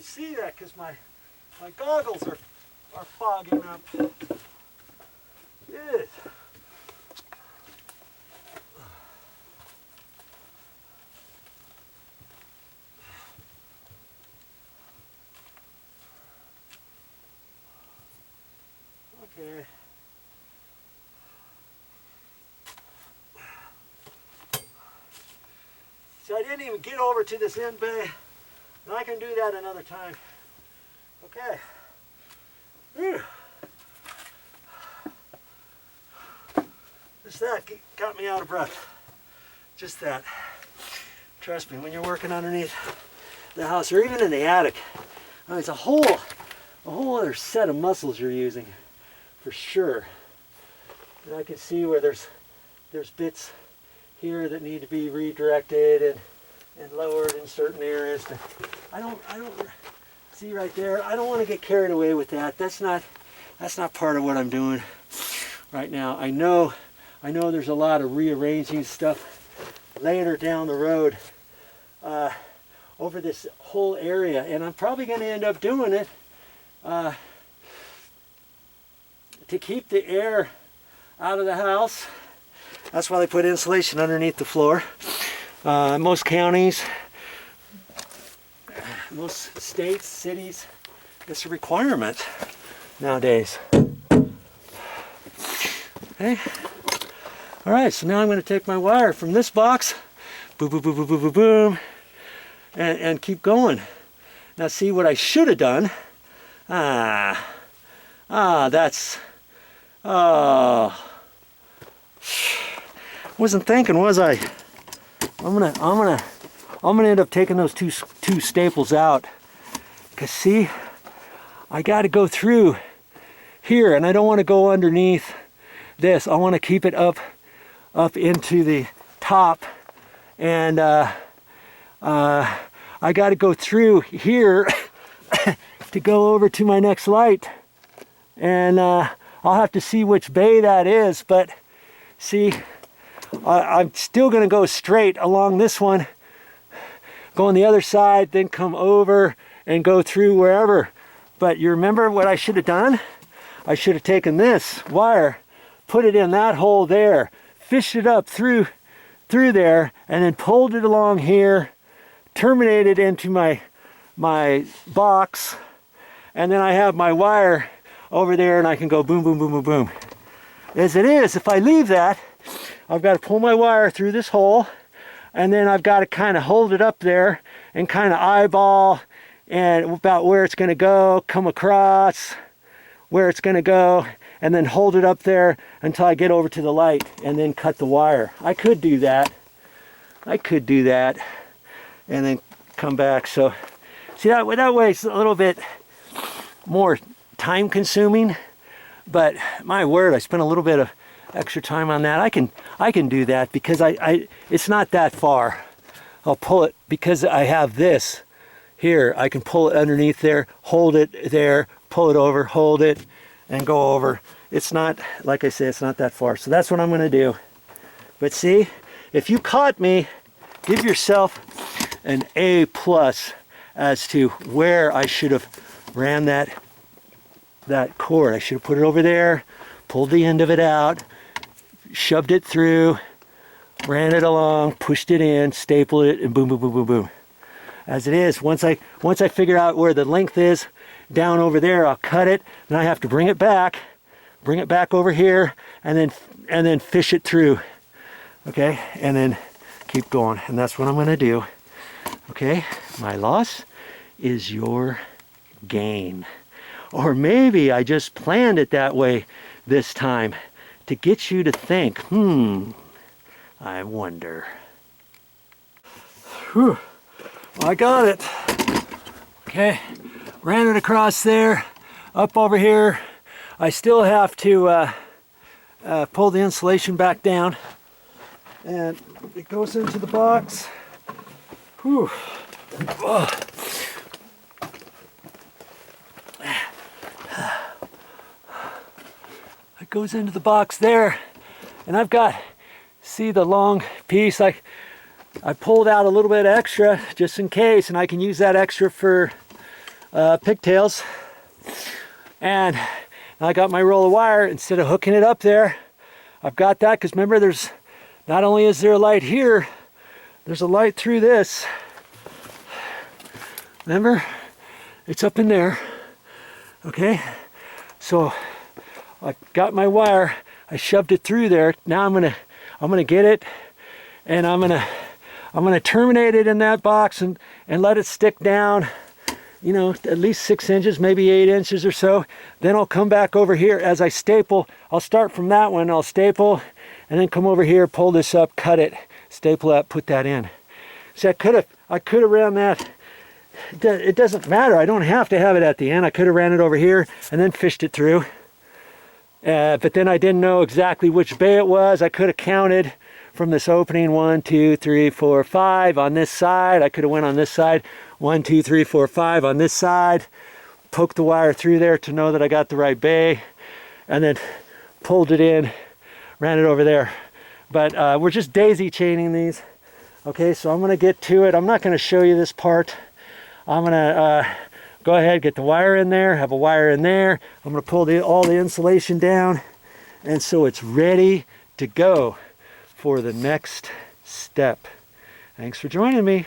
see that because my goggles are fogging up. Yes. Okay. So I didn't even get over to this end bay, and I can do that another time. Okay. Whew. Just that got me out of breath. Just that. Trust me, when you're working underneath the house or even in the attic, I mean, it's a whole other set of muscles you're using, for sure. And I can see where there's bits here that need to be redirected and lowered in certain areas. I don't see right there. I don't want to get carried away with that. That's not part of what I'm doing right now. I know there's a lot of rearranging stuff later down the road over this whole area, and I'm probably going to end up doing it to keep the air out of the house. That's why they put insulation underneath the floor. Most counties, most states, cities, it's a requirement nowadays. Okay. All right, so now I'm going to take my wire from this box, boom, boom, boom, boom, boom, boom, boom, and keep going. Now see what I should have done. Wasn't thinking, was I? I'm gonna end up taking those two staples out, cause see, I got to go through here, and I don't want to go underneath this. I want to keep it up into the top, and I got to go through here to go over to my next light, and I'll have to see which bay that is. But see, I'm still going to go straight along this one, go on the other side, then come over and go through wherever. But you remember what I should have done? I should have taken this wire, put it in that hole there, fished it up through there, and then pulled it along here, terminated into my box, and then I have my wire over there, and I can go boom, boom, boom, boom, boom. As it is, if I leave that, I've got to pull my wire through this hole, and then I've got to kind of hold it up there and kind of eyeball and about where it's going to go, come across where it's going to go, and then hold it up there until I get over to the light and then cut the wire. I could do that. And then come back. So see, that way it's a little bit more time consuming, but my word, I spent a little bit of extra time on that. I can do that because it's not that far. I'll pull it because I have this here. I can pull it underneath there, hold it there, pull it over, hold it, and go over. It's not, like I say, it's not that far. So that's what I'm going to do. But see, if you caught me, give yourself an A+ as to where I should have ran that cord. I should have put it over there, pulled the end of it out, shoved it through, ran it along, pushed it in, stapled it, and boom, boom, boom, boom, boom. As it is, once I figure out where the length is down over there, I'll cut it, and I have to bring it back over here, and then fish it through. Okay, and then keep going, and that's what I'm going to do. Okay, my loss is your gain. Or maybe I just planned it that way this time to get you to think, I wonder. Whew. Well, I got it. Okay, ran it across there, up over here. I still have to pull the insulation back down, and it goes into the box. Whew. Oh. It goes into the box there, and I've got, see the long piece, I pulled out a little bit extra just in case, and I can use that extra for pigtails. And I got my roll of wire. Instead of hooking it up there, I've got that, because remember, there's not only is there a light here, there's a light through this. Remember, it's up in there. Okay, so I got my wire, I shoved it through there. Now I'm gonna get it, and I'm gonna terminate it in that box and let it stick down, you know, at least 6 inches, maybe 8 inches or so. Then I'll come back over here as I staple. I'll start from that one, I'll staple, and then come over here, pull this up, cut it, staple that, put that in. See, I could have ran that. It doesn't matter. I don't have to have it at the end. I could have ran it over here and then fished it through. But then I didn't know exactly which bay it was. I could have counted from this opening 1, 2, 3, 4, 5 on this side. I could have went on this side 1, 2, 3, 4, 5 on this side. Poked the wire through there to know that I got the right bay, and then pulled it in, ran it over there. But we're just daisy chaining these. Okay, so I'm going to get to it. I'm not going to show you this part. I'm going to go ahead, get the wire in there, have a wire in there. I'm going to pull all the insulation down, and so it's ready to go for the next step. Thanks for joining me.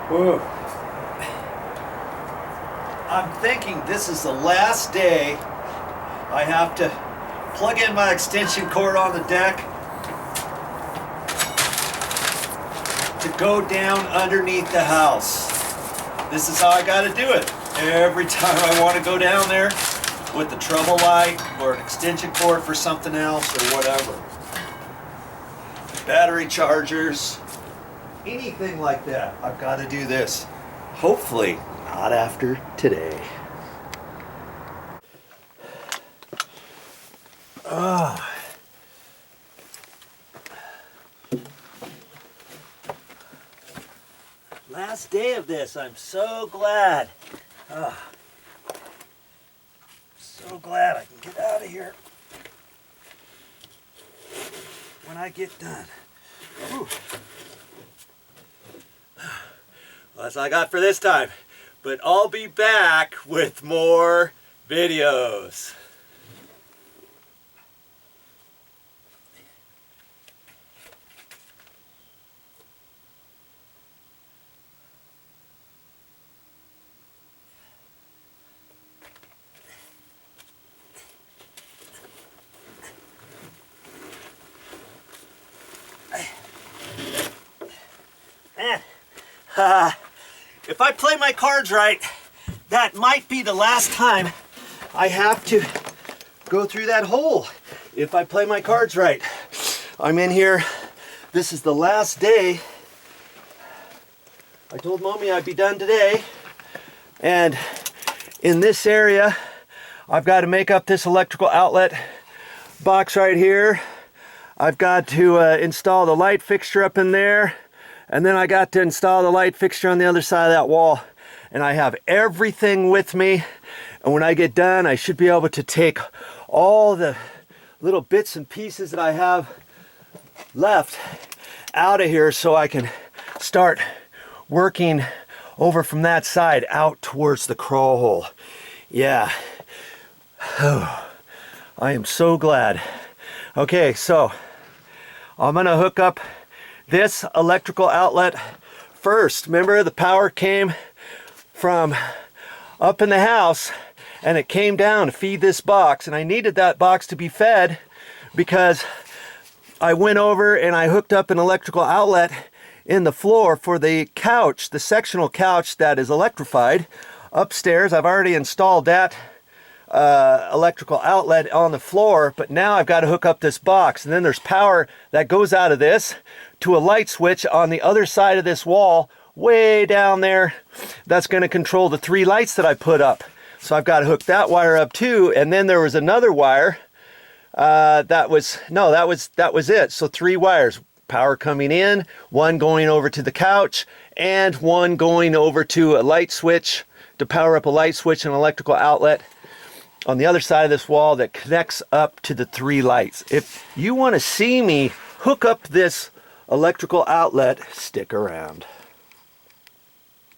Whoa. I'm thinking this is the last day I have to plug in my extension cord on the deck to go down underneath the house. This is how I got to do it. Every time I want to go down there with the trouble light or an extension cord for something else or whatever. Battery chargers, anything like that, I've got to do this. Hopefully not after today. Last day of this, I'm so glad. So glad I can get out of here when I get done. Whew. Well, that's all I got for this time. But I'll be back with more videos. If I play my cards right, that might be the last time I have to go through that hole. If I play my cards right. I'm in here. This is the last day. I told Mommy I'd be done today. And in this area, I've got to make up this electrical outlet box right here. I've got to install the light fixture up in there. And then I got to install the light fixture on the other side of that wall. And I have everything with me. And when I get done, I should be able to take all the little bits and pieces that I have left out of here so I can start working over from that side out towards the crawl hole. Yeah. Oh, I am so glad. Okay, so I'm gonna hook up this electrical outlet first. Remember, the power came from up in the house and it came down to feed this box, and I needed that box to be fed because I went over and I hooked up an electrical outlet in the floor for the couch, the sectional couch that is electrified upstairs. I've already installed that electrical outlet on the floor, but now I've got to hook up this box, and then there's power that goes out of this to a light switch on the other side of this wall way down there that's going to control the 3 lights that I put up. So I've got to hook that wire up too, and then there was another wire that was it. So 3 wires, power coming in, 1 going over to the couch, and 1 going over to a light switch to power up a light switch and electrical outlet on the other side of this wall that connects up to the 3 lights. If you want to see me hook up this electrical outlet, stick around.